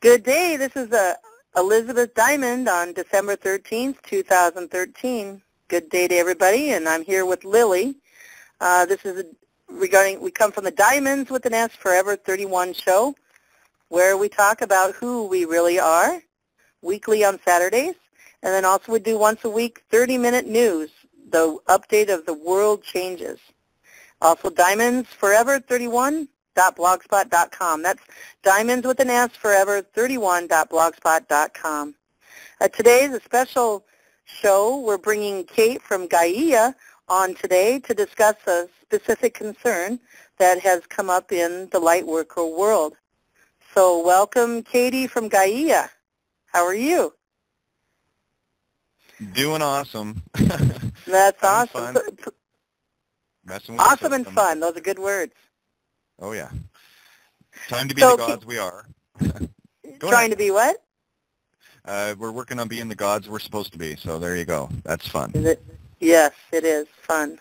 Good day. This is Elizabeth Diamond on December 13th, 2013. Good day to everybody, and I'm here with Lily. This is we come from the Diamonds with an S Forever 31 show, where we talk about who we really are, weekly on Saturdays, and then also we do once a week 30-minute news, the update of the world changes. Also Diamonds Forever 31.blogspot.com. That's Diamonds with an S Forever 31.blogspot.com. Today is a special show. We're bringing Kate from Gaia on today to discuss a specific concern that has come up in the lightworker world. So welcome, Katie from Gaia. How are you? Doing awesome. That's awesome. Awesome and fun. Those are good words. Oh, yeah. Time to be the gods we are. Trying to be what? We're working on being the gods we're supposed to be, so there you go. That's fun. Is it? Yes, it is fun.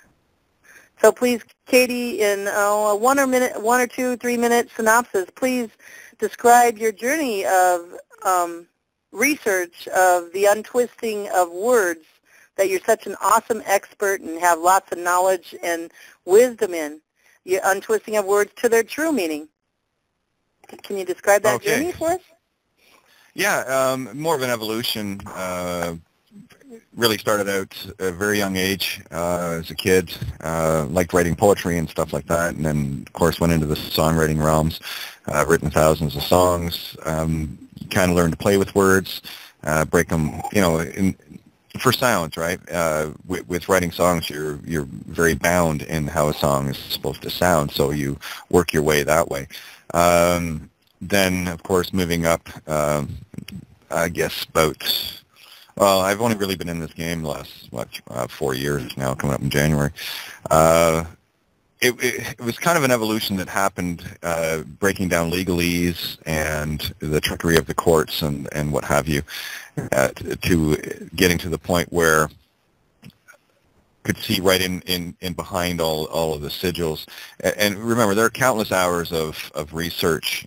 So please, Katie, in a 1 or 2, 3-minute synopsis, please describe your journey of research of the untwisting of words that you're such an awesome expert and have lots of knowledge and wisdom in. Your untwisting of words to their true meaning. Can you describe that journey for us? Yeah, more of an evolution. Really started out at a very young age as a kid. Liked writing poetry and stuff like that, and then, of course, went into the songwriting realms. I've written thousands of songs. Kind of learned to play with words, break them, for sounds, right? With writing songs, you're very bound in how a song is supposed to sound, so you work your way that way. Then, of course, moving up, I guess I've only really been in this game the last, 4 years now, coming up in January. It was kind of an evolution that happened, breaking down legalese and the trickery of the courts and what have you, to getting to the point where could see right in behind all of the sigils. And remember, there are countless hours of research.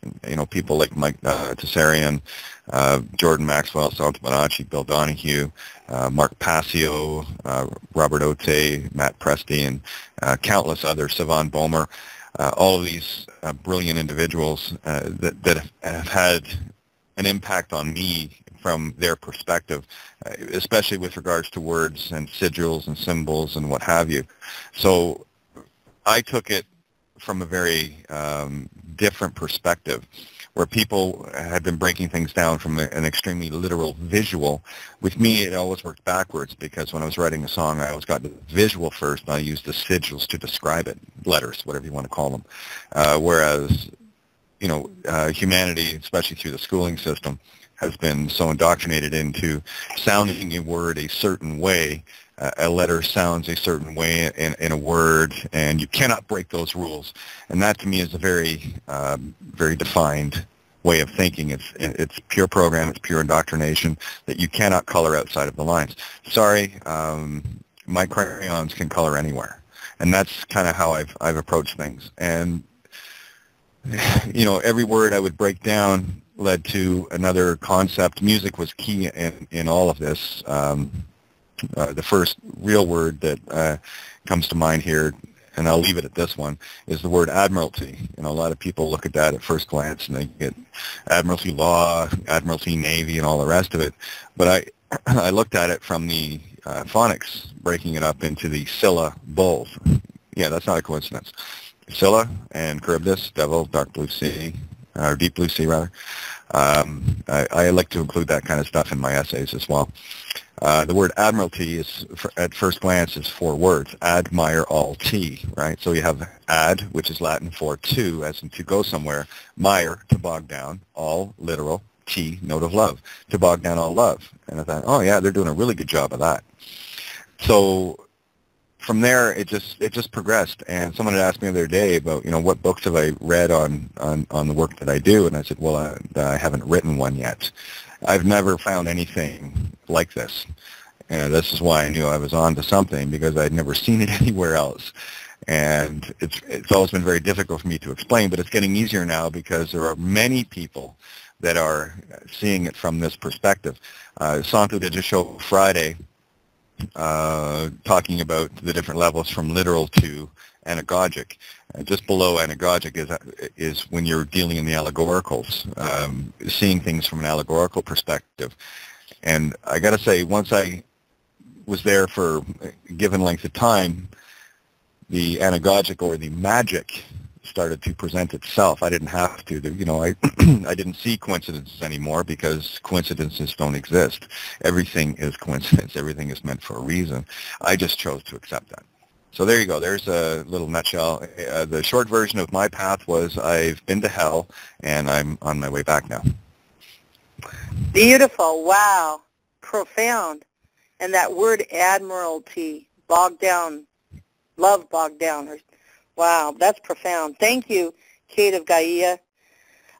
People like Mike Tessarian, Jordan Maxwell, Salta Bonacci, Bill Donahue, Mark Passio, Robert Otte, Matt Presti, and countless others, Sivan Bomer, all of these brilliant individuals that have had an impact on me from their perspective, especially with regards to words and sigils and symbols and what have you. So I took it from a very different perspective, where people had been breaking things down from an extremely literal visual. With me, it always worked backwards, because when I was writing a song, I always got the visual first, and I used the sigils to describe it, letters, whatever you want to call them. Whereas, humanity, especially through the schooling system, has been so indoctrinated into sounding a word a certain way. A letter sounds a certain way in a word, and you cannot break those rules. And that, to me, is a very, very defined way of thinking. It's pure program, it's pure indoctrination that you cannot color outside of the lines. Sorry, my crayons can color anywhere. And that's kind of how I've approached things. And, every word I would break down led to another concept. Music was key in all of this. The first real word that comes to mind here, and I'll leave it at this one, is the word admiralty. A lot of people look at that at first glance, and they get admiralty law, admiralty navy, and all the rest of it. But I looked at it from the phonics, breaking it up into the Scylla bulls. Yeah, that's not a coincidence. Scylla and Charybdis, devil, dark blue sea, or deep blue sea, rather. I like to include that kind of stuff in my essays as well. The word admiralty is, at first glance, is 4 words: admire all T, right? So you have ad, which is Latin for to, as in to go somewhere; mire, to bog down; all, literal; T, note of love, to bog down all love. And I thought, oh yeah, they're doing a really good job of that. So from there, it just progressed. And someone had asked me the other day about, what books have I read on the work that I do, and I said, well, I haven't written one yet. I've never found anything like this. And this is why I knew I was on to something, because I'd never seen it anywhere else. And it's always been very difficult for me to explain, but it's getting easier now, because there are many people that are seeing it from this perspective. Santu did a show Friday talking about the different levels from literal to anagogic. Just below anagogic is when you're dealing in the allegoricals, seeing things from an allegorical perspective. And I got to say, once I was there for a given length of time, the anagogic or the magic started to present itself. I didn't have to. I didn't see coincidences anymore because coincidences don't exist. Everything is coincidence. Everything is meant for a reason. I just chose to accept that. So there you go. There's a little nutshell. The short version of my path was I've been to hell, and I'm on my way back now. Beautiful. Wow. Profound. And that word admiralty, bogged down, love bogged down. Wow, that's profound. Thank you, Kate of Gaia.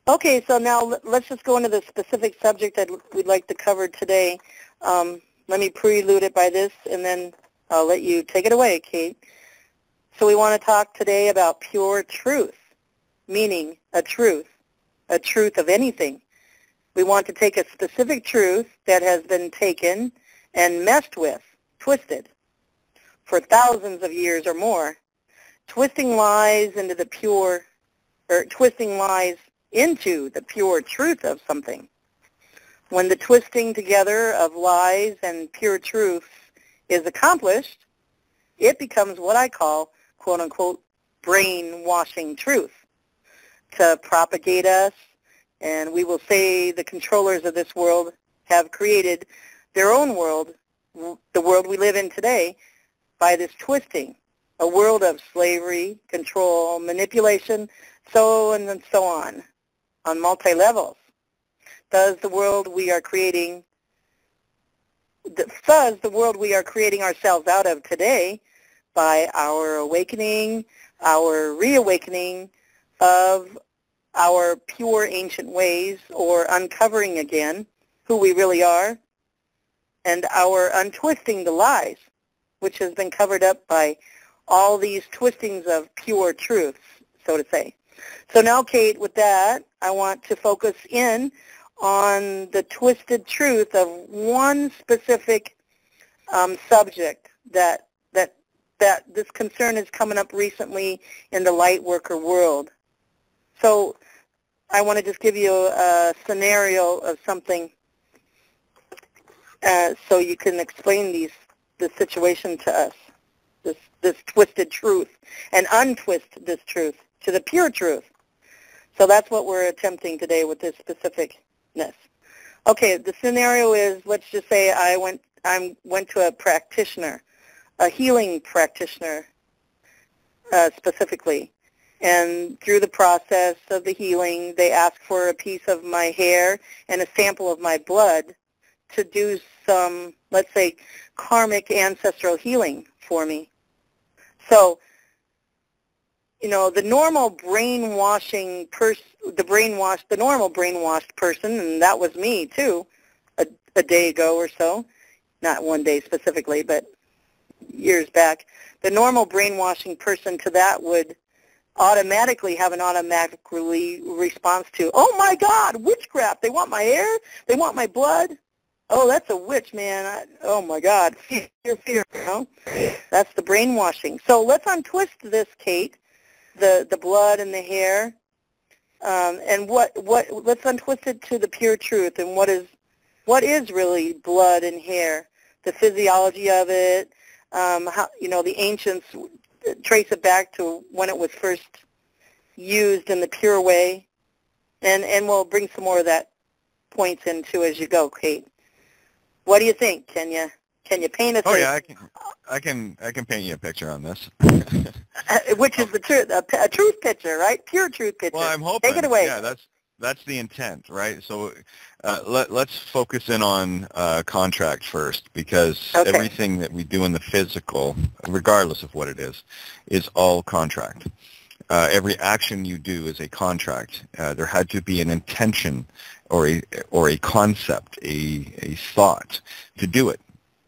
Okay, so now let's just go into the specific subject that we'd like to cover today. Let me prelude it by this, and then I'll let you take it away, Kate. So we want to talk today about pure truth, meaning a truth of anything. We want to take a specific truth that has been taken and messed with, twisted, for thousands of years or more, twisting lies into the pure truth of something. When the twisting together of lies and pure truth is accomplished, it becomes what I call, quote-unquote, brainwashing truth to propagate us. And we will say the controllers of this world have created their own world, the world we live in today, by this twisting, a world of slavery, control, manipulation, so and so on multi-levels. Thus, the world we are creating ourselves out of today by our awakening, our reawakening of our pure ancient ways, or uncovering again who we really are, and our untwisting the lies, which has been covered up by all these twistings of pure truths, so to say. So now, Kate, with that, I want to focus in on the twisted truth of one specific subject that this concern is coming up recently in the light worker world. So I want to just give you a scenario of something so you can explain the situation to us, this twisted truth, and untwist this truth to the pure truth. So that's what we're attempting today with this specificness. Okay, the scenario is, let's just say I went to a practitioner, a healing practitioner specifically. And through the process of the healing, they ask for a piece of my hair and a sample of my blood to do some, let's say, karmic ancestral healing for me. So, the normal brainwashed person, and that was me too, a day ago or so, not one day specifically, but years back, the normal brainwashing person to that would automatically have an automatically response to, oh my God, witchcraft, they want my hair, they want my blood. Oh, that's a witch, man. Oh my God, fear, That's the brainwashing. So let's untwist this, Kate, the blood and the hair, and let's untwist it to the pure truth, and what is really blood and hair, the physiology of it, how, the ancients trace it back to when it was first used in the pure way, and we'll bring some more of that points into as you go, Kate. What do you think? Can you paint us? Oh yeah, I can paint you a picture on this. Which is the truth, a truth picture, right? Pure truth picture. Well, I'm hoping. Take it away. Yeah, that's the intent, right? So let's focus in on contract first, because everything that we do in the physical, regardless of what it is all contract. Every action you do is a contract. There had to be an intention or a concept, a thought to do it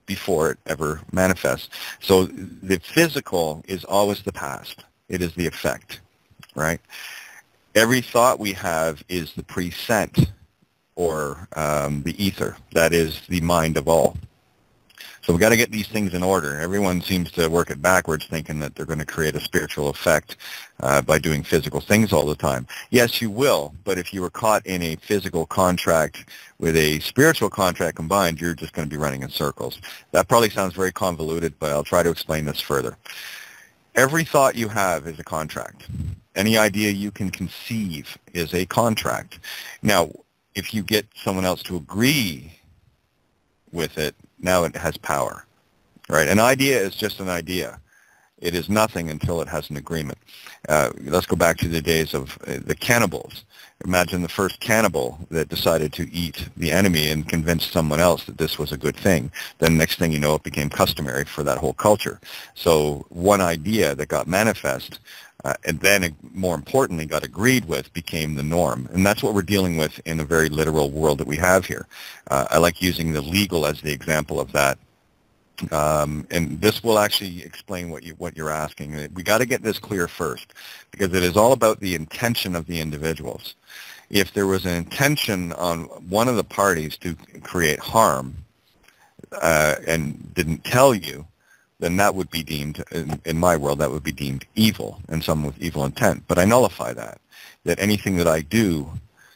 before it ever manifests. So the physical is always the past. It is the effect, right? Every thought we have is the present or the ether. That is the mind of all. So we've got to get these things in order. Everyone seems to work it backwards, thinking that they're going to create a spiritual effect by doing physical things all the time. Yes, you will, but if you were caught in a physical contract with a spiritual contract combined, you're just going to be running in circles. That probably sounds very convoluted, but I'll try to explain this further. Every thought you have is a contract. Any idea you can conceive is a contract. Now, if you get someone else to agree with it, now it has power, right? An idea is just an idea. It is nothing until it has an agreement. Let's go back to the days of the cannibals. Imagine the first cannibal that decided to eat the enemy and convinced someone else that this was a good thing. Then next thing you know, it became customary for that whole culture. So one idea that got manifest and then, more importantly, got agreed with, became the norm. And that's what we're dealing with in a very literal world that we have here. I like using the legal as the example of that. And this will actually explain what you're asking. We got to get this clear first, because it is all about the intention of the individuals. If there was an intention on one of the parties to create harm and didn't tell you, then that would be deemed, in my world, that would be deemed evil and someone with evil intent. But I nullify that anything that I do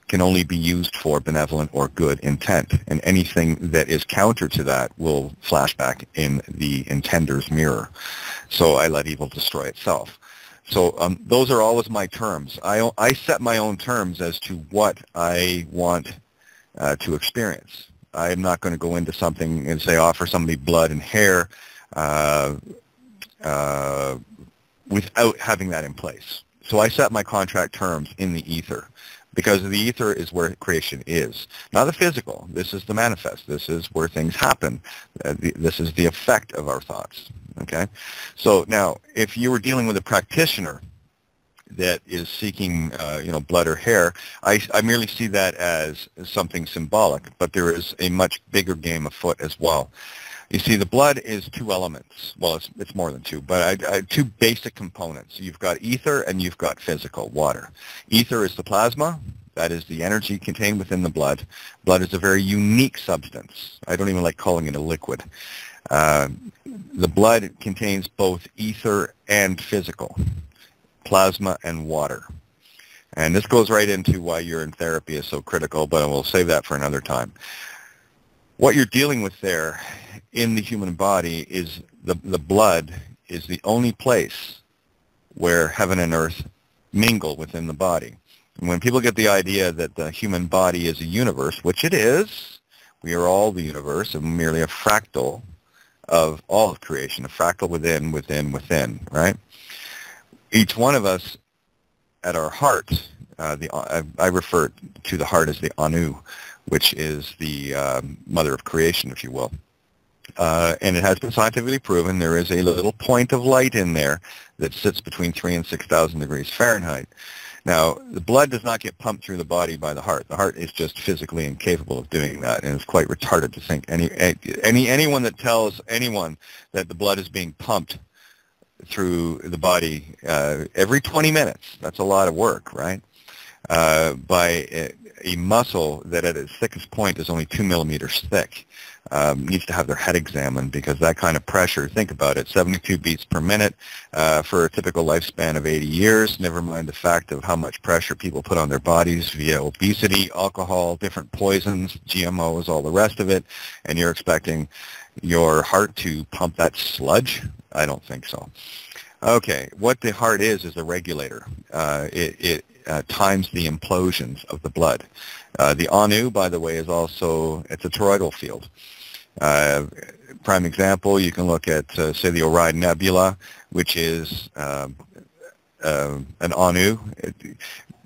can only be used for benevolent or good intent, and anything that is counter to that will flash back in the intender's mirror. So I let evil destroy itself. So those are always my terms. I set my own terms as to what I want to experience. I'm not going to go into something and say offer somebody blood and hair without having that in place. So I set my contract terms in the ether, because the ether is where creation is, not the physical. This is the manifest. This is where things happen. This is the effect of our thoughts. Okay? So now, if you were dealing with a practitioner that is seeking, blood or hair, I merely see that as something symbolic, but there is a much bigger game afoot as well. You see, the blood is two elements. Well, it's more than two, but two basic components. You've got ether and you've got physical, water. Ether is the plasma. That is the energy contained within the blood. Blood is a very unique substance. I don't even like calling it a liquid. The blood contains both ether and physical, plasma and water. And this goes right into why urine therapy is so critical, but we'll save that for another time. What you're dealing with there in the human body is the blood is the only place where heaven and earth mingle within the body. And when people get the idea that the human body is a universe, which it is, we are all the universe and merely a fractal of all of creation, a fractal within, right? Each one of us at our heart, I refer to the heart as the Anu, which is the mother of creation, if you will. And it has been scientifically proven there is a little point of light in there that sits between 3,000 and 6,000 degrees Fahrenheit. Now, the blood does not get pumped through the body by the heart. The heart is just physically incapable of doing that, and it's quite retarded to think. Anyone that tells anyone that the blood is being pumped through the body every 20 minutes, that's a lot of work, right? By a muscle that at its thickest point is only 2 millimeters thick, needs to have their head examined, because that kind of pressure, think about it, 72 beats per minute for a typical lifespan of 80 years, never mind the fact of how much pressure people put on their bodies via obesity, alcohol, different poisons, GMOs, all the rest of it, and you're expecting your heart to pump that sludge? I don't think so. Okay, what the heart is a regulator. It times the implosions of the blood. The Anu, by the way, is also, it's a toroidal field. Prime example, you can look at, say, the Orion Nebula, which is an Anu.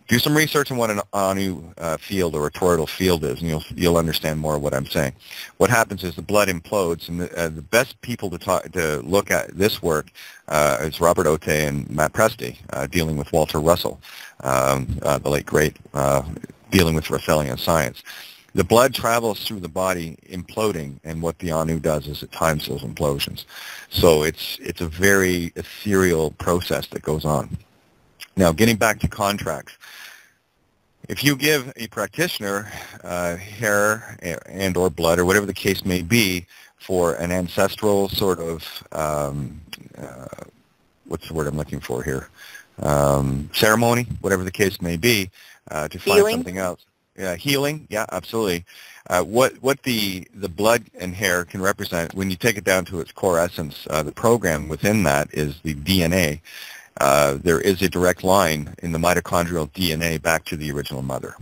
Do some research on what an Anu field or a toroidal field is, and you'll understand more of what I'm saying. What happens is the blood implodes, and the best people to look at this work is Robert Otte and Matt Presti, dealing with Walter Russell, the late great, dealing with Russellian science. The blood travels through the body imploding, and what the Anu does is it times those implosions. So it's a very ethereal process that goes on. Now, getting back to contracts, If you give a practitioner hair and or blood or whatever the case may be for an ancestral sort of, what's the word I'm looking for here, ceremony, whatever the case may be, to find Healing? something else. Healing, yeah, absolutely. What the blood and hair can represent, when you take it down to its core essence, the program within that is the DNA. There is a direct line in the mitochondrial DNA back to the original mother.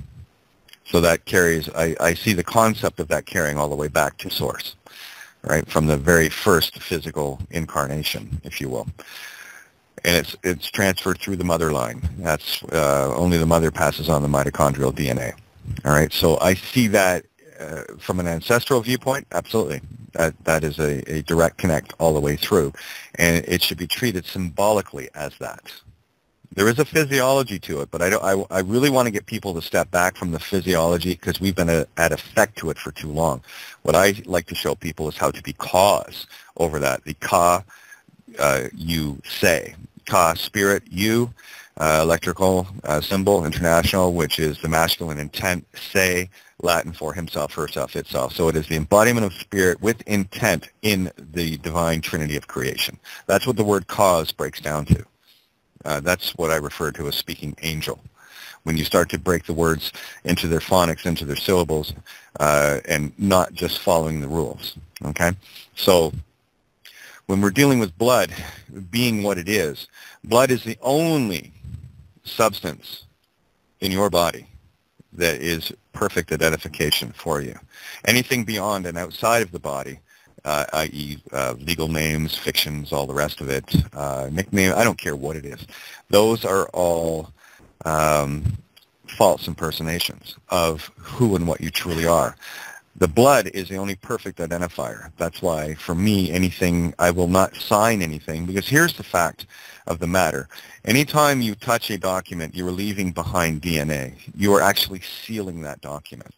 So that carries, I see the concept of that carrying all the way back to source, right, from the very first physical incarnation, if you will. And it's transferred through the mother line. That's only the mother passes on the mitochondrial DNA. All right, so I see that from an ancestral viewpoint, absolutely. That is a direct connect all the way through. And it should be treated symbolically as that. There is a physiology to it, but I really want to get people to step back from the physiology because we've been at effect to it for too long. What I like to show people is how to be cause over that. The ka, you say. Ka, spirit, you, electrical symbol, international, which is the masculine intent, say, Latin for himself, herself, itself. So it is the embodiment of spirit with intent in the divine trinity of creation. That's what the word cause breaks down to. That's what I refer to as speaking angel. When you start to break the words into their phonics, into their syllables, and not just following the rules. Okay? So when we're dealing with blood, being what it is, blood is the only substance in your body that is perfect identification for you. Anything beyond and outside of the body, i.e. Legal names, fictions, all the rest of it, nickname, I don't care what it is. Those are all false impersonations of who and what you truly are. The blood is the only perfect identifier. That's why, for me, anything, I will not sign anything, because here's the fact of the matter. Anytime you touch a document, you are leaving behind DNA. You are actually sealing that document.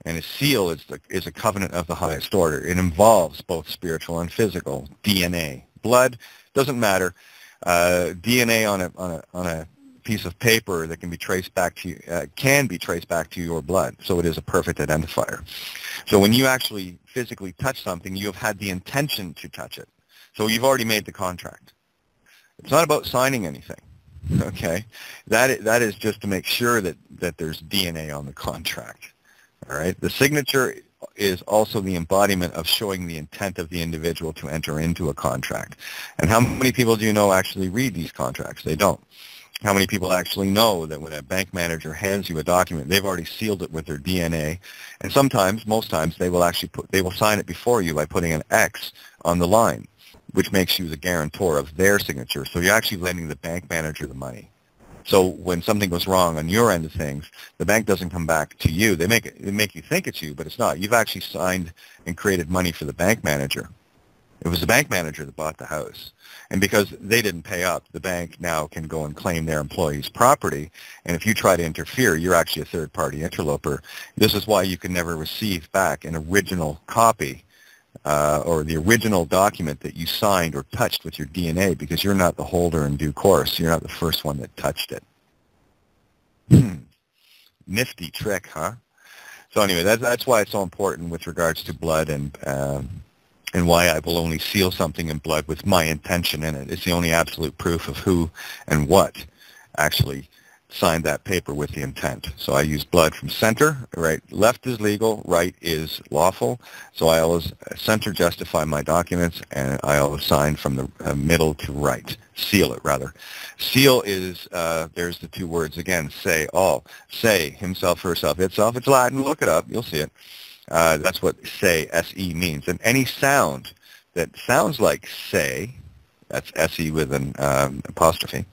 And a seal is a covenant of the highest order. It involves both spiritual and physical. DNA. Blood, doesn't matter. DNA on a piece of paper that can be traced back to your blood. So it is a perfect identifier. So when you actually physically touch something, you have had the intention to touch it. So you've already made the contract. It's not about signing anything. Okay? That is just to make sure that there's DNA on the contract. All right? The signature is also the embodiment of showing the intent of the individual to enter into a contract. And how many people do you know actually read these contracts? They don't. How many people actually know that when a bank manager hands you a document, they've already sealed it with their DNA, and sometimes, most times, they will sign it before you by putting an X on the line, which makes you the guarantor of their signature. So you're actually lending the bank manager the money. So when something goes wrong on your end of things, the bank doesn't come back to you. They make you think it's you, but it's not. You've actually signed and created money for the bank manager. It was the bank manager that bought the house. And because they didn't pay up, the bank now can go and claim their employee's property. And if you try to interfere, you're actually a third-party interloper. This is why you can never receive back an original copy or the original document that you signed or touched with your DNA, because you're not the holder in due course. You're not the first one that touched it. Nifty trick, huh? So anyway, that's why it's so important with regards to blood and why I will only seal something in blood with my intention in it. It's the only absolute proof of who and what actually signed that paper with the intent. So I use blood from center, right? Left is legal, right is lawful. So I always center justify my documents, and I always sign from the middle to right. Seal it, rather. Seal is, there's the two words again, say, all. Say, himself, herself, itself. It's Latin. Look it up. You'll see it. That's what say, S-E, means. And any sound that sounds like say, that's S-E with an apostrophe,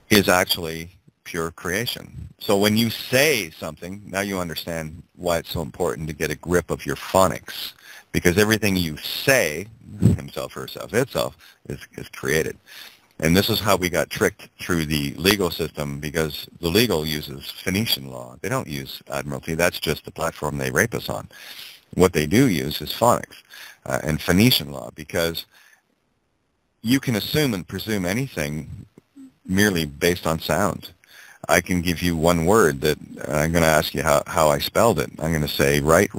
is actually pure creation. So when you say something, now you understand why it's so important to get a grip of your phonics, because everything you say, himself, herself, itself, is created. And this is how we got tricked through the legal system, because the legal uses Phoenician law. They don't use Admiralty. That's just the platform they rape us on. What they do use is phonics and Phoenician law, because you can assume and presume anything merely based on sound. I can give you one word that I'm going to ask you how I spelled it. I'm going to say right,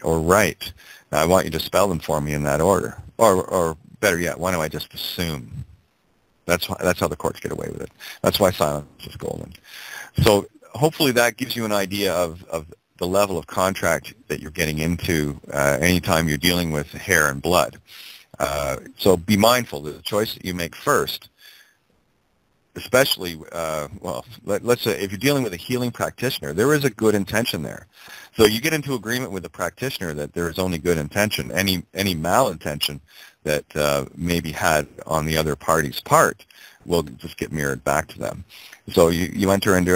or right. Now, I want you to spell them for me in that order. Or better yet, why don't I just assume? That's how the courts get away with it. That's why silence is golden. So hopefully that gives you an idea of the level of contract that you're getting into anytime you're dealing with hair and blood. So be mindful that the choice that you make first, especially, let's say if you're dealing with a healing practitioner, there is a good intention there. So you get into agreement with the practitioner that there is only good intention. Any malintention that may be had on the other party's part will just get mirrored back to them. So you enter into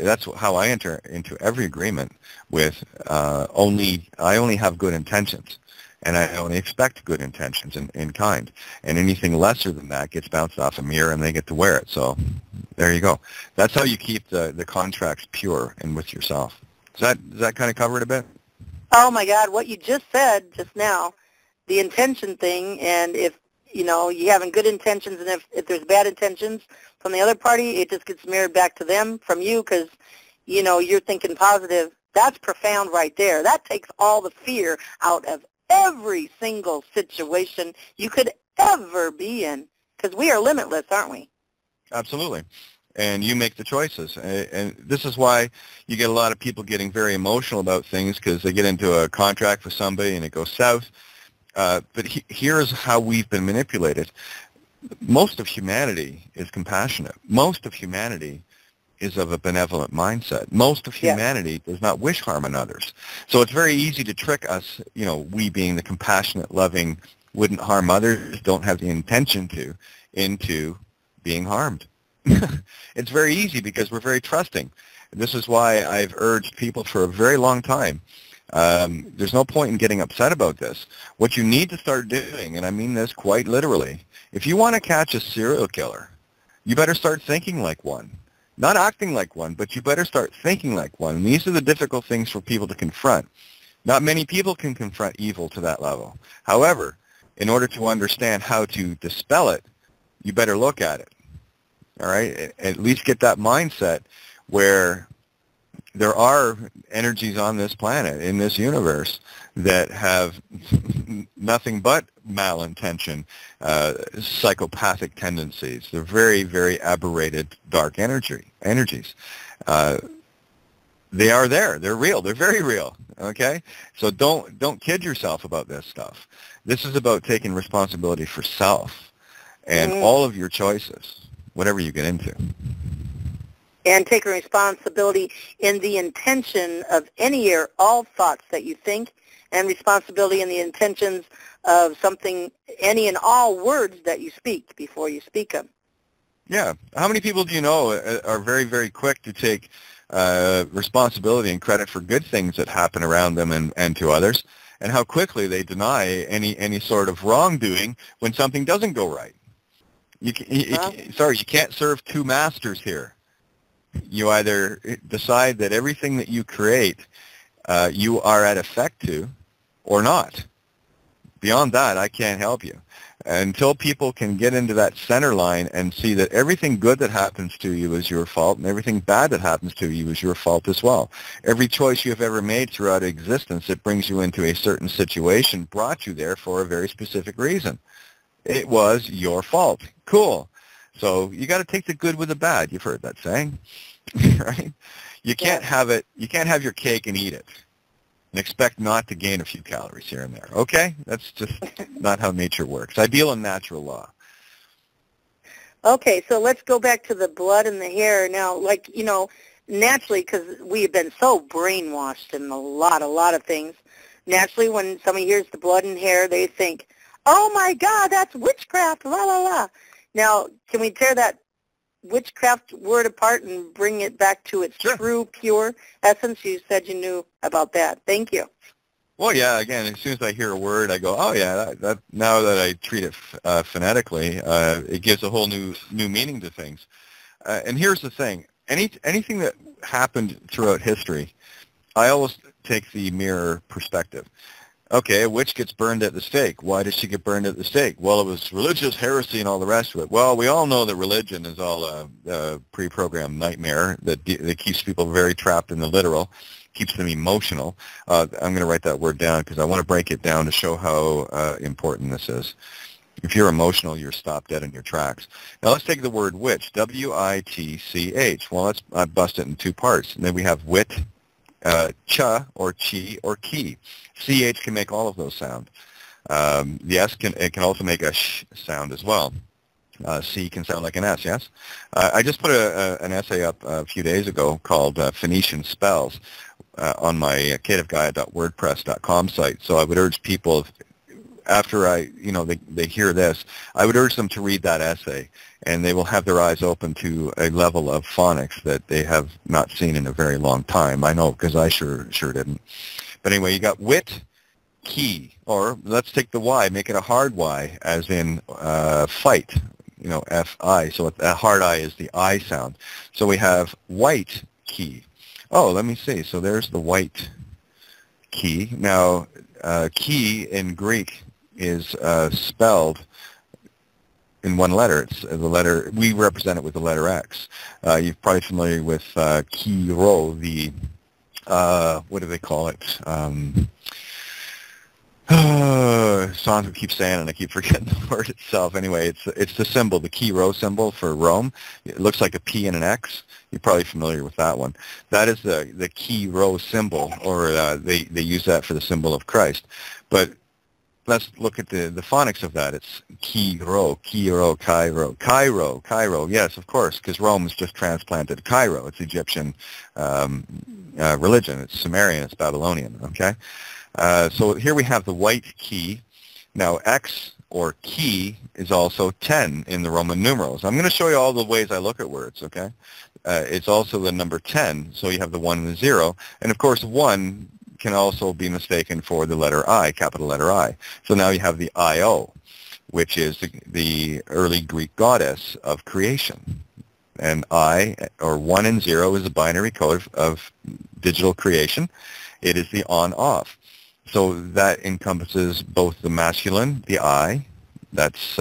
that's how I enter into every agreement with I only have good intentions. And I only expect good intentions in kind. And anything lesser than that gets bounced off a mirror and they get to wear it. So there you go. That's how you keep the contracts pure and with yourself. Does that kind of cover it a bit? Oh, my God, what you just said just now, the intention thing, and if, you having good intentions, and if there's bad intentions from the other party, it just gets mirrored back to them from you because, you're thinking positive. That's profound right there. That takes all the fear out of every single situation you could ever be in, because we are limitless, aren't we? Absolutely. And you make the choices. And this is why you get a lot of people getting very emotional about things, because they get into a contract with somebody and it goes south. But here's how we've been manipulated. Most of humanity is compassionate. Most of humanity is of a benevolent mindset. Most of humanity does not wish harm on others. So it's very easy to trick us, we being the compassionate, loving, wouldn't harm others, don't have the intention to, into being harmed. It's very easy because we're very trusting. This is why I've urged people for a very long time. There's no point in getting upset about this. What you need to start doing, and I mean this quite literally, if you want to catch a serial killer, you better start thinking like one. Not acting like one, but you better start thinking like one. And these are the difficult things for people to confront. Not many people can confront evil to that level. However, in order to understand how to dispel it, you better look at it. All right? At least get that mindset where there are energies on this planet, in this universe, that have nothing but malintention, psychopathic tendencies. They're very, very aberrated, dark energies. They are there. They're real. They're very real. Okay? So don't kid yourself about this stuff. This is about taking responsibility for self and all of your choices, whatever you get into. And taking responsibility in the intention of any or all thoughts that you think, and responsibility in the intentions of something, any and all words that you speak before you speak them. Yeah. How many people do you know are very, very quick to take responsibility and credit for good things that happen around them and to others, and how quickly they deny any sort of wrongdoing when something doesn't go right? You can't serve two masters here. You either decide that everything that you create you are at effect to, or not. Beyond that, I can't help you. Until people can get into that center line and see that everything good that happens to you is your fault and everything bad that happens to you is your fault as well. Every choice you have ever made throughout existence that brings you into a certain situation brought you there for a very specific reason. It was your fault. Cool. So you got to take the good with the bad. You've heard that saying, right? You can't have it. You can't have your cake and eat it and expect not to gain a few calories here and there. Okay? That's just not how nature works. I deal in natural law. Okay, so let's go back to the blood and the hair. Now, naturally, because we have been so brainwashed in a lot of things, naturally when somebody hears the blood and hair, they think, oh my God, that's witchcraft, la la la. Now, can we tear that witchcraft word apart and bring it back to its true, pure essence? You said you knew about that. Thank you. Well, yeah, again, as soon as I hear a word, I go, oh, yeah, that now that I treat it phonetically, it gives a whole new meaning to things. And here's the thing. Anything that happened throughout history, I always take the mirror perspective. Okay, a witch gets burned at the stake. Why did she get burned at the stake? Well, it was religious heresy and all the rest of it. Well, we all know that religion is all a pre-programmed nightmare that keeps people very trapped in the literal, keeps them emotional. I'm going to write that word down because I want to break it down to show how important this is. If you're emotional, you're stopped dead in your tracks. Now let's take the word witch, W-I-T-C-H. Well, I bust it in two parts. And then we have wit, cha or chi or ki. CH can make all of those sound. The S can also make a sh sound as well. C can sound like an S, yes? I just put an essay up a few days ago called Phoenician Spells on my creativegaia.wordpress.com site. So I would urge people, after they hear this, I would urge them to read that essay, and they will have their eyes open to a level of phonics that they have not seen in a very long time. I know, because I sure didn't. But anyway, you got wit, ki, or let's take the Y, make it a hard Y, as in fight, F-I. So a hard I is the I sound. So we have white ki. Oh, let me see. So there's the white ki. Now, ki in Greek is spelled in one letter. It's the letter, we represent it with the letter X. You're probably familiar with ki-ro, the, what do they call it? Sandra keeps saying it, and I keep forgetting the word itself. Anyway, it's the symbol, the ki-ro symbol for Rome. It looks like a P and an X. You're probably familiar with that one. That is the ki-ro symbol, or they use that for the symbol of Christ. But let's look at the phonics of that. It's ki-ro, ki-ro, Cairo, Cairo, Cairo. Yes, of course, because Rome is just transplanted Cairo. It's Egyptian religion. It's Sumerian. It's Babylonian. Okay. So here we have the white ki. Now X or ki is also 10 in the Roman numerals. I'm going to show you all the ways I look at words, okay? It's also the number 10, so you have the 1 and the 0. And of course 1 can also be mistaken for the letter I, capital letter I. So now you have the Io, which is the early Greek goddess of creation. And I, or 1 and 0, is a binary code of digital creation. It is the on-off. So that encompasses both the masculine, the I. That's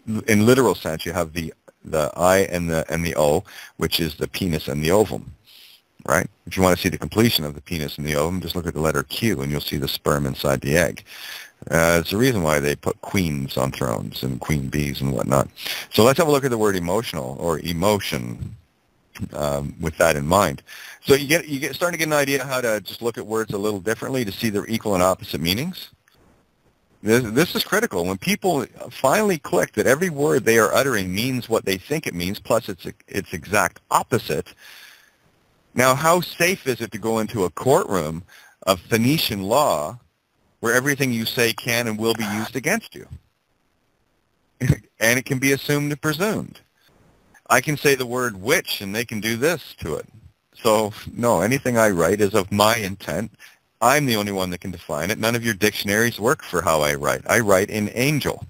in literal sense. You have the I and the O, which is the penis and the ovum, right? If you want to see the completion of the penis and the ovum, just look at the letter Q, and you'll see the sperm inside the egg. It's the reason why they put queens on thrones and queen bees and whatnot. So let's have a look at the word emotional or emotion. With that in mind. So you get starting to get an idea how to just look at words a little differently to see their equal and opposite meanings. This is critical. When people finally click that every word they are uttering means what they think it means, plus its exact opposite. Now, how safe is it to go into a courtroom of Phoenician law where everything you say can and will be used against you? And it can be assumed and presumed. I can say the word witch, and they can do this to it. So, no, anything I write is of my intent. I'm the only one that can define it. None of your dictionaries work for how I write. I write in angel.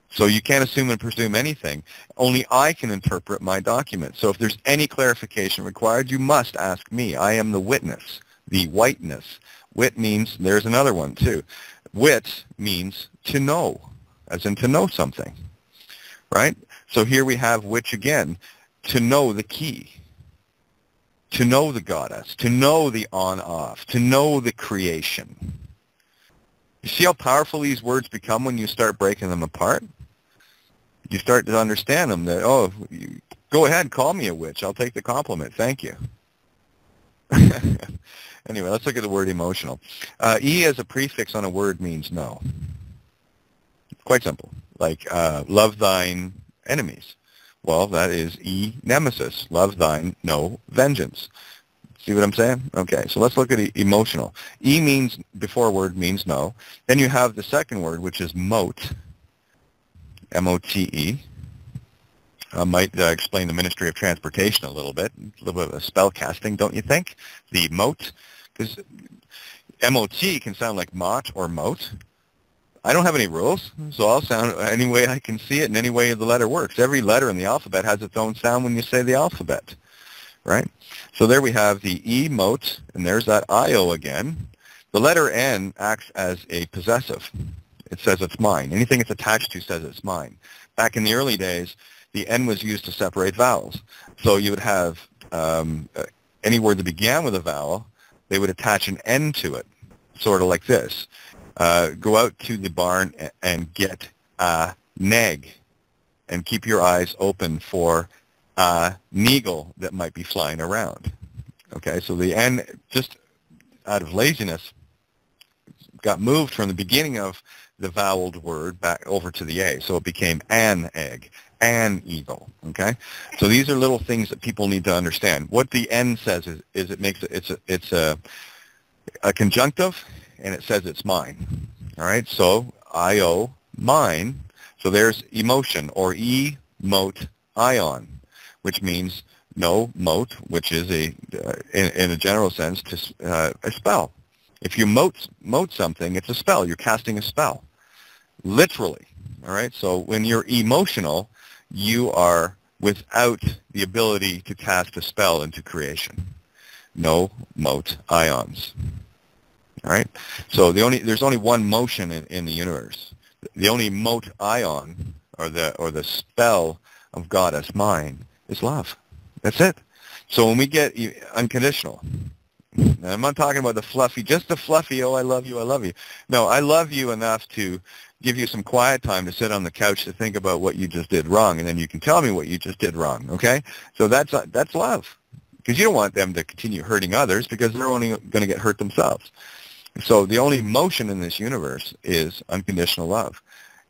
So you can't assume and presume anything. Only I can interpret my document. So if there's any clarification required, you must ask me. I am the witness, the whiteness. Wit means, there's another one too. Wit means to know, as in to know something, right? So here we have which again, to know the key, to know the goddess, to know the on-off, to know the creation. You see how powerful these words become when you start breaking them apart? You start to understand them that, oh, go ahead, call me a witch. I'll take the compliment. Thank you. Anyway, let's look at the word emotional. E as a prefix on a word means no. Quite simple. Like love thine enemies. Well, that is E nemesis. Love thine, no vengeance. See what I'm saying? Okay, so let's look at emotional. E means, before word means no. Then you have the second word, which is mote, M-O-T-E. I might explain the Ministry of Transportation a little bit of a spell casting, don't you think? The mote, because M-O-T can sound like mot or mote. I don't have any rules, so I'll sound any way I can see it and any way the letter works. Every letter in the alphabet has its own sound when you say the alphabet, right? So there we have the E mote, and there's that I-O again. The letter N acts as a possessive. It says it's mine. Anything it's attached to says it's mine. Back in the early days, the N was used to separate vowels. So you would have any word that began with a vowel, they would attach an N to it, sort of like this. Go out to the barn and get a neg, and keep your eyes open for a neagle that might be flying around. Okay, so the N, just out of laziness, got moved from the beginning of the voweled word back over to the A, so it became an egg, an eagle. Okay, so these are little things that people need to understand. What the N says is it makes it's a conjunctive, and it says it's mine. All right, so I-O, mine. So there's emotion, or E-mote ion, which means no mote, which is in a general sense, a spell. If you mote something, it's a spell. You're casting a spell, literally. All right. So when you're emotional, you are without the ability to cast a spell into creation. No mote ions. All right. So there's only one motion in the universe. The only mote ion, or the spell of Goddess mind, is love. That's it. So when we get unconditional, and I'm not talking about the fluffy, just the fluffy, oh, I love you, I love you. No, I love you enough to give you some quiet time to sit on the couch to think about what you just did wrong, and then you can tell me what you just did wrong, okay? So that's love, because you don't want them to continue hurting others, because they're only going to get hurt themselves. So the only motion in this universe is unconditional love,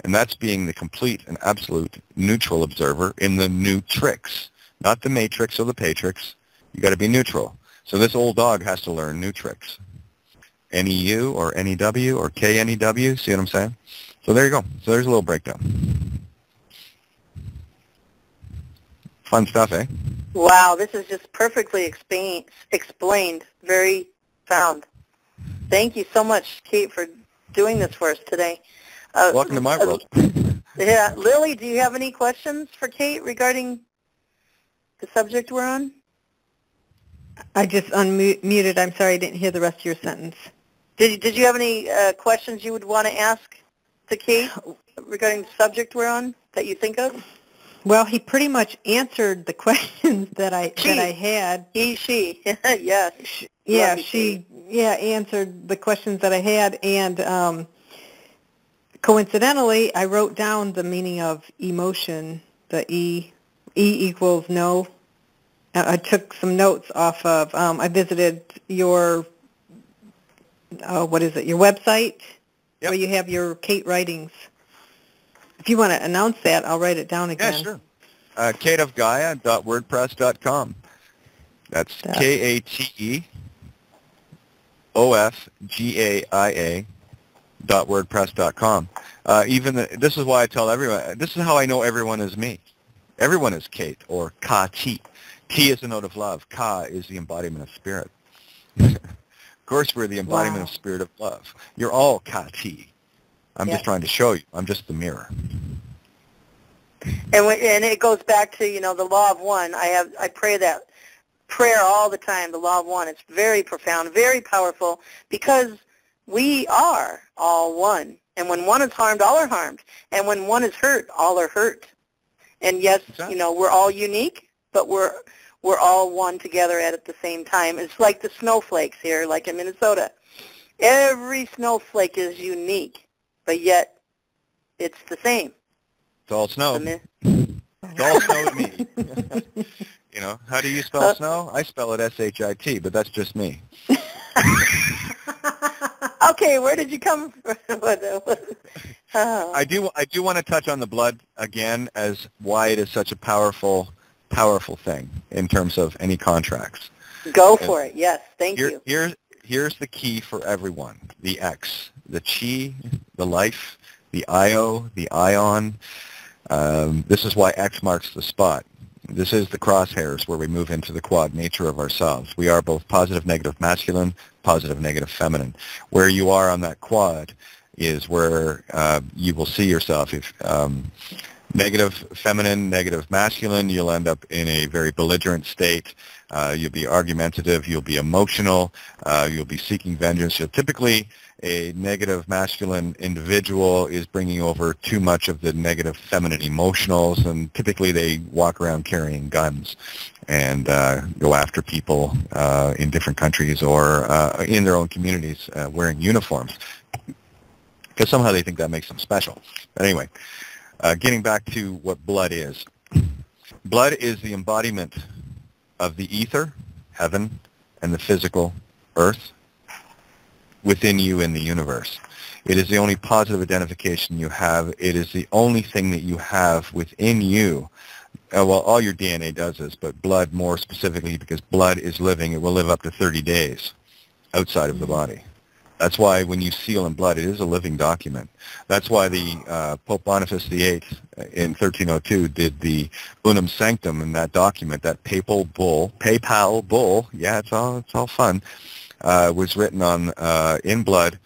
and that's being the complete and absolute neutral observer in the neutrix, not the matrix or the patrix. You got to be neutral. So this old dog has to learn neutrix. N-E-U or N-E-W or K-N-E-W, see what I'm saying? So there you go. So there's a little breakdown. Fun stuff, eh? Wow, this is just perfectly explained. Very sound. Thank you so much, Kate, for doing this for us today. Welcome to my world. Yeah. Lily, do you have any questions for Kate regarding the subject we're on? I just unmuted. I'm sorry, I didn't hear the rest of your sentence. Did you have any questions you would want to ask to Kate regarding the subject we're on that you think of? Well, he pretty much answered the questions that I had. He, she, yes. Yeah, she answered the questions that I had, and coincidentally, I wrote down the meaning of emotion, the E equals no. I took some notes off of, I visited your, your website, Yep, where you have your Kate writings. If you want to announce that, I'll write it down again. Yeah, sure. kateofgaia.wordpress.com. That's KateOfGaia.wordpress.com. This is why I tell everyone, this is how I know everyone is me. Everyone is Kate, or Ka-Ti. Ti is the note of love. Ka is the embodiment of spirit. Of course, we're the embodiment of spirit of love. You're all Ka-Ti. I'm just trying to show you. I'm just the mirror. And it goes back to, the law of one. I pray that prayer all the time, the law of one. It's very profound, very powerful, because we are all one. And when one is harmed, all are harmed. And when one is hurt, all are hurt. And yes, we're all unique, but we're all one together at the same time. It's like the snowflakes here, like in Minnesota. Every snowflake is unique, but yet it's the same. It's all snow. It's all snow to me. How do you spell snow? I spell it S-H-I-T, but that's just me. Okay, where did you come from? I do want to touch on the blood again as why it is such a powerful thing in terms of any contracts. Go for it. Yes, thank you. Here's the key for everyone. The X, the chi, the life, the IO, the ion. This is why X marks the spot. This is the crosshairs where we move into the quad nature of ourselves. We are both positive, negative, masculine, positive, negative, feminine. Where you are on that quad is where you will see yourself. negative feminine, negative masculine, you'll end up in a very belligerent state. You'll be argumentative. You'll be emotional. You'll be seeking vengeance. You'll typically, a negative masculine individual is bringing over too much of the negative feminine emotionals, and typically they walk around carrying guns and go after people in different countries or in their own communities wearing uniforms, because somehow they think that makes them special. But anyway, getting back to what blood is. Blood is the embodiment of the ether, heaven, and the physical earth within you in the universe. It is the only positive identification you have. It is the only thing that you have within you. Well, all your DNA does this, but blood more specifically, because blood is living. It will live up to 30 days outside of the body. That's why when you seal in blood, it is a living document. That's why the Pope Boniface VIII in 1302 did the Unum Sanctum in that document, that papal bull, yeah, it's all fun, was written on in blood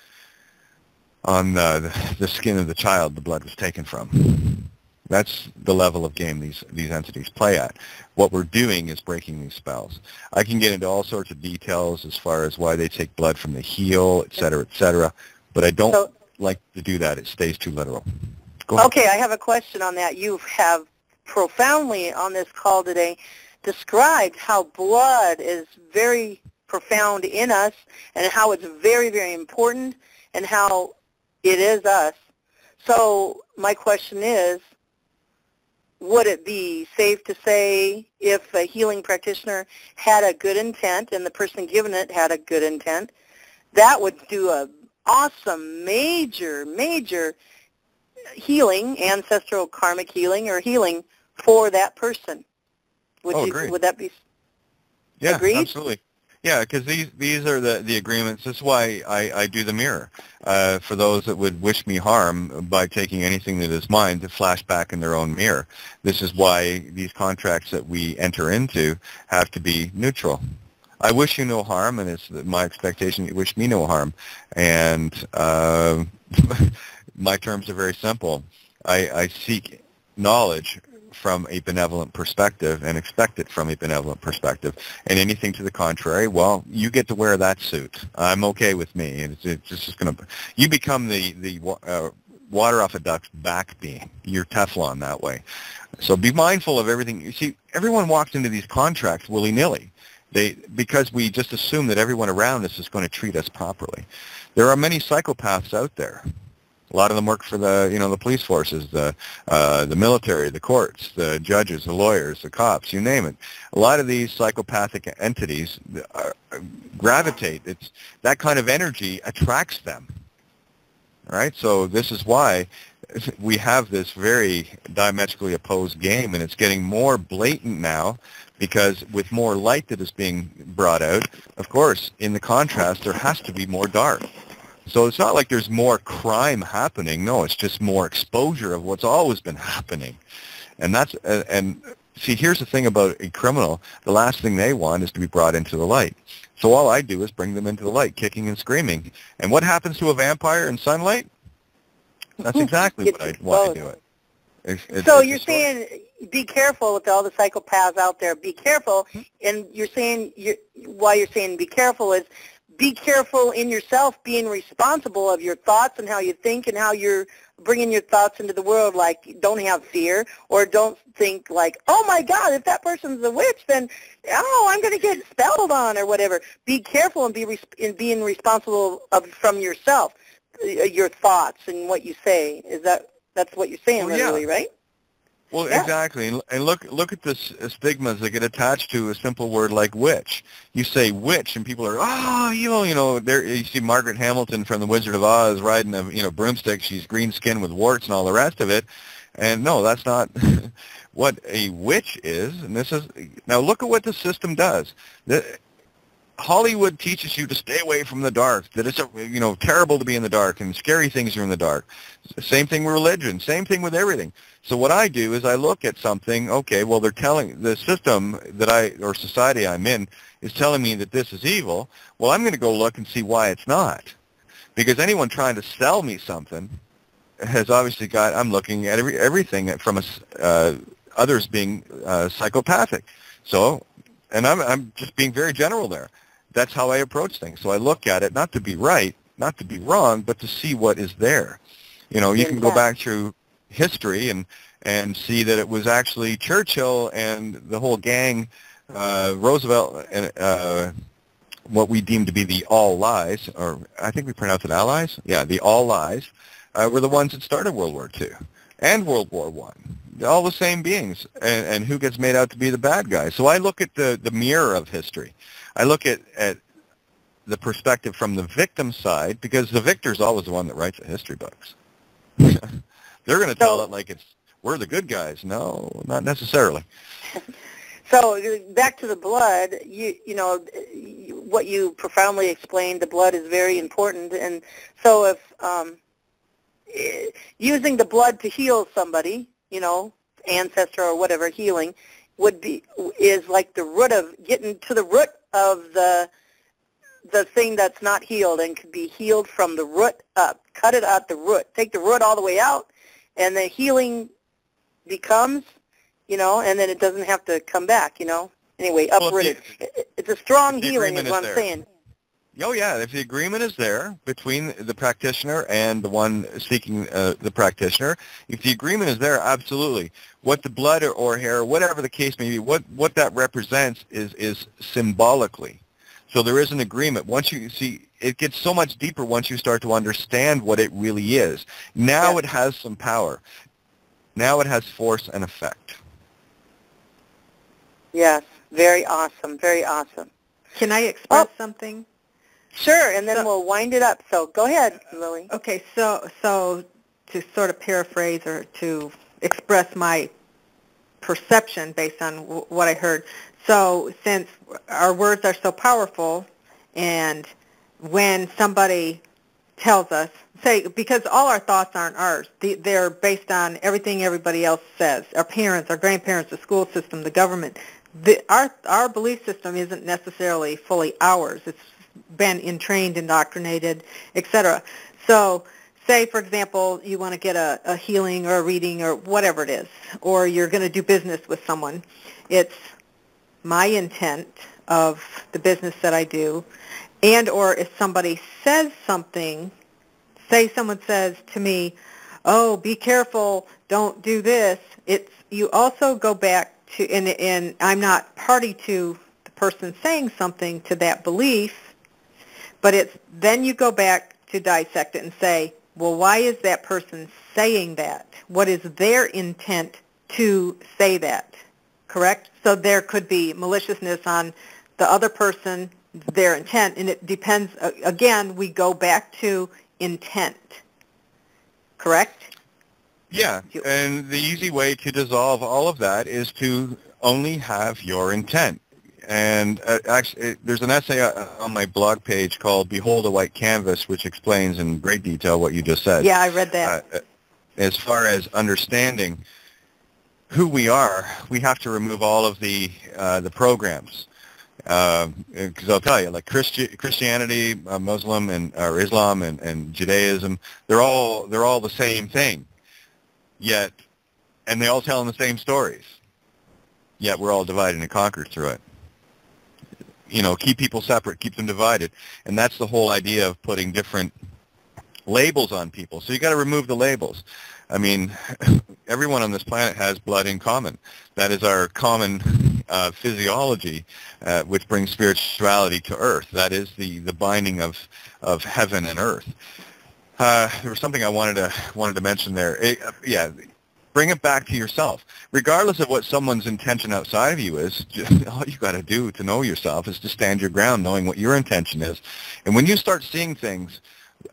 on the skin of the child the blood was taken from. That's the level of game these entities play at. What we're doing is breaking these spells. I can get into all sorts of details as far as why they take blood from the heel, et cetera, but I don't like to do that. It stays too literal. Go ahead. Okay, I have a question on that. You have profoundly on this call today described how blood is very profound in us and how it's very, very important and how it is us. So my question is, would it be safe to say if a healing practitioner had a good intent and the person giving it had a good intent, that would do a awesome, major healing, ancestral karmic healing or healing for that person? Would that be agreed? Absolutely. Yeah, because these are the agreements. That's why I do the mirror. For those that would wish me harm by taking anything that is mine to flash back in their own mirror. This is why these contracts that we enter into have to be neutral. I wish you no harm, and it's my expectation you wish me no harm. And my terms are very simple. I seek knowledge from a benevolent perspective and expect it from a benevolent perspective. And anything to the contrary, well, you get to wear that suit. I'm okay with me. And it's just going to, you become the water off a duck's back beam. You're Teflon that way. So be mindful of everything. You see, everyone walks into these contracts willy-nilly. Because we just assume that everyone around us is going to treat us properly. There are many psychopaths out there. A lot of them work for the police forces, the military, the courts, the judges, the lawyers, the cops, you name it. A lot of these psychopathic entities gravitate. That kind of energy attracts them. All right? So this is why we have this very diametrically opposed game, and it's getting more blatant now because with more light that is being brought out, of course, in the contrast, there has to be more dark. So it's not like there's more crime happening. No, it's just more exposure of what's always been happening. And see, here's the thing about a criminal. The last thing they want is to be brought into the light. So all I do is bring them into the light, kicking and screaming. And what happens to a vampire in sunlight? That's exactly why I do it. So you're saying be careful with all the psychopaths out there. Be careful. And you're saying, why you're saying be careful is be careful in yourself, being responsible of your thoughts and how you think and how you're bringing your thoughts into the world. Like, don't have fear, or don't think like, oh my God, if that person's a witch, then I'm going to get spelled on or whatever. Be careful and being responsible from yourself, your thoughts and what you say. That's what you're saying, really, right? Well, yeah. Exactly. And look at the stigmas that get attached to a simple word like witch. You say witch, and people are, there. You see Margaret Hamilton from The Wizard of Oz riding a broomstick. She's green skinned with warts and all the rest of it. And no, that's not what a witch is. And now look at what the system does. Hollywood teaches you to stay away from the dark, that it's terrible to be in the dark and scary things are in the dark. Same thing with religion, same thing with everything. So what I do is I look at something, okay, well, they're telling, the system or society I'm in is telling me that this is evil. Well, I'm going to go look and see why it's not. Because anyone trying to sell me something, has obviously got, I'm looking at everything from others being psychopathic. So, and I'm just being very general there. That's how I approach things. So I look at it, not to be right, not to be wrong, but to see what is there. You know, you can go back through history and see that it was actually Churchill and the whole gang, Roosevelt, and what we deem to be the all lies, or I think we pronounce it allies. Yeah, the all lies were the ones that started World War II and World War I. All the same beings, and who gets made out to be the bad guy. So I look at the mirror of history. I look at the perspective from the victim side, because the victor's always the one that writes the history books. They're going to tell it like we're the good guys. No, not necessarily. So back to the blood, you know, what you profoundly explained, the blood is very important. And so if using the blood to heal somebody, you know, ancestor or whatever, healing, is like the root of, getting to the root of the thing that's not healed, and could be healed from the root up. Cut it at the root. Take the root all the way out, and the healing becomes, you know, and then it doesn't have to come back, you know. Anyway, uprooted. It's a strong healing is what I'm saying. Oh, yeah. If the agreement is there between the practitioner and the one seeking the practitioner, if the agreement is there, absolutely. What the blood or hair, or whatever the case may be, what that represents is symbolically. So there is an agreement. Once you see, it gets so much deeper once you start to understand what it really is. Now it has some power. Now it has force and effect. Yes, very awesome, very awesome. Can I express something? Sure, and then we'll wind it up. So go ahead, Lily. Okay, so to sort of paraphrase or to express my perception based on what I heard. So since our words are so powerful, and when somebody tells us, say, because all our thoughts aren't ours, they're based on everything everybody else says, our parents, our grandparents, the school system, the government. Our belief system isn't necessarily fully ours. It's been entrained, indoctrinated, etc. So say, for example, you want to get a healing or a reading or whatever it is, or you're going to do business with someone. It's my intent of the business that I do, and or if somebody says something, say someone says to me, oh, be careful, don't do this, you also go back to, and I'm not party to the person saying something to that belief, but then you go back to dissect it and say, well, why is that person saying that? What is their intent to say that? Correct? So there could be maliciousness on the other person, their intent, and it depends. Again, we go back to intent. Correct? Yeah, and the easy way to dissolve all of that is to only have your intent. And actually, there's an essay on my blog page called Behold a White Canvas, which explains in great detail what you just said. Yeah, I read that. As far as understanding who we are, we have to remove all of the programs. Because I'll tell you, like Christianity, Muslim, or Islam, and Judaism, they're all the same thing. Yet, and they all telling the same stories. Yet we're all divided and conquered through it. You know, keep people separate, keep them divided, and that's the whole idea of putting different labels on people. So you got to remove the labels. I mean, everyone on this planet has blood in common. That is our common physiology, which brings spirituality to Earth. That is the binding of heaven and Earth. There was something I wanted to mention there. Bring it back to yourself. Regardless of what someone's intention outside of you is, all you got to do to know yourself is to stand your ground, knowing what your intention is. And when you start seeing things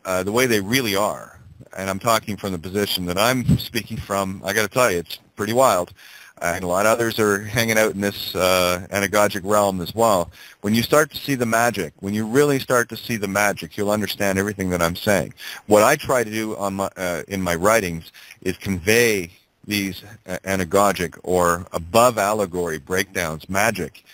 the way they really are, and I'm talking from the position that I'm speaking from, I got to tell you, it's pretty wild. And a lot of others are hanging out in this anagogic realm as well. When you start to see the magic, when you really start to see the magic, you'll understand everything that I'm saying. What I try to do in my writings is convey these anagogic or above allegory breakdowns, magic,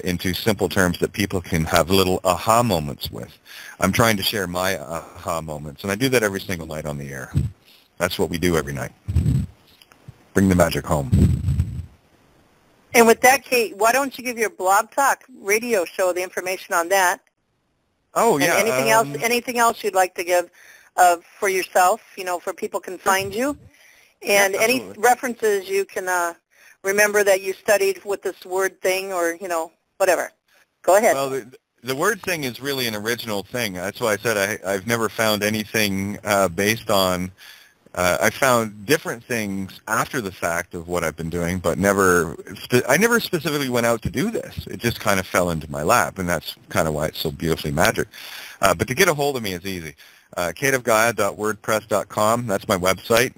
into simple terms that people can have little aha moments with. I'm trying to share my aha moments, and I do that every single night on the air. That's what we do every night. Bring the magic home. And with that, Kate, why don't you give your Blog Talk radio show the information on that? Oh, yeah. And anything else you'd like to give for yourself, for people can find you? And any references you can remember that you studied with this word thing or, whatever. Go ahead. Well, the word thing is really an original thing. That's why I said I've never found anything based on, I found different things after the fact of what I've been doing, but I never specifically went out to do this. It just kind of fell into my lap, and that's kind of why it's so beautifully magic. But to get a hold of me is easy. kateofgaia.wordpress.com. That's my website.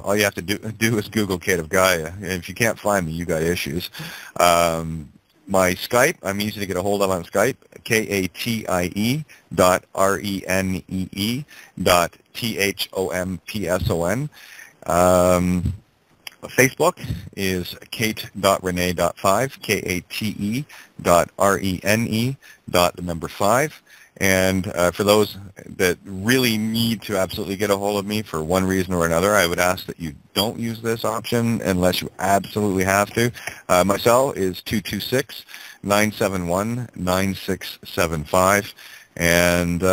All you have to do is Google Kate of Gaia. And if you can't find me, you got issues. My Skype, I'm easy to get a hold of on Skype, KATIE.RENEE.THOMPSON. Facebook is kate.renee.5, KATE.RENE.5. And for those that really need to absolutely get a hold of me for one reason or another, I would ask that you don't use this option unless you absolutely have to. My cell is 226-971-9675, and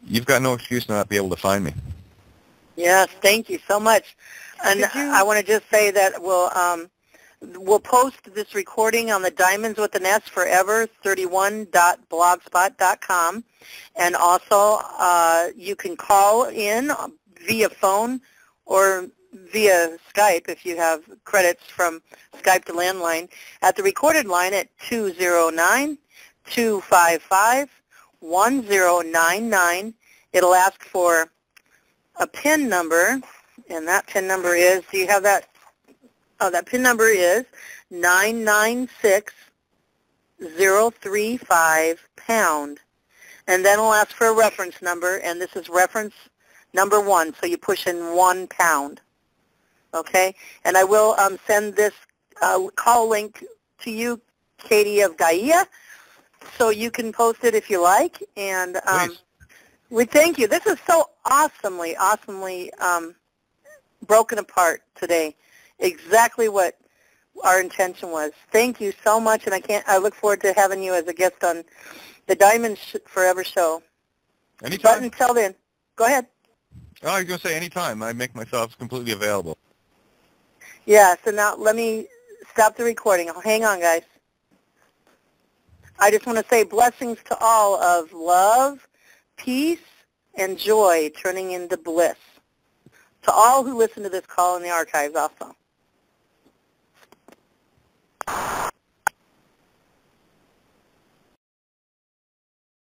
you've got no excuse to not be able to find me. Yes, thank you so much. And I want to just say that we'll post this recording on the Diamonds with an S Forever 31.blogspot.com, and also you can call in via phone or via Skype if you have credits from Skype to landline at the recorded line at 209-255-1099. It'll ask for a PIN number, and that PIN number is, do you have that? Oh, that PIN number is 996035#. And then it'll ask for a reference number, and this is reference number 1, so you push in £1. Okay? And I will send this call link to you, Katie of Gaia, so you can post it if you like. And we thank you. This is so awesomely broken apart today. Exactly what our intention was. Thank you so much, and I look forward to having you as a guest on the Diamonds Forever show. Anytime. But until then, go ahead. Oh, I was going to say anytime. I make myself completely available. Yeah, so now let me stop the recording. Hang on, guys. I just want to say blessings to all of love, peace, and joy turning into bliss. To all who listen to this call in the archives also.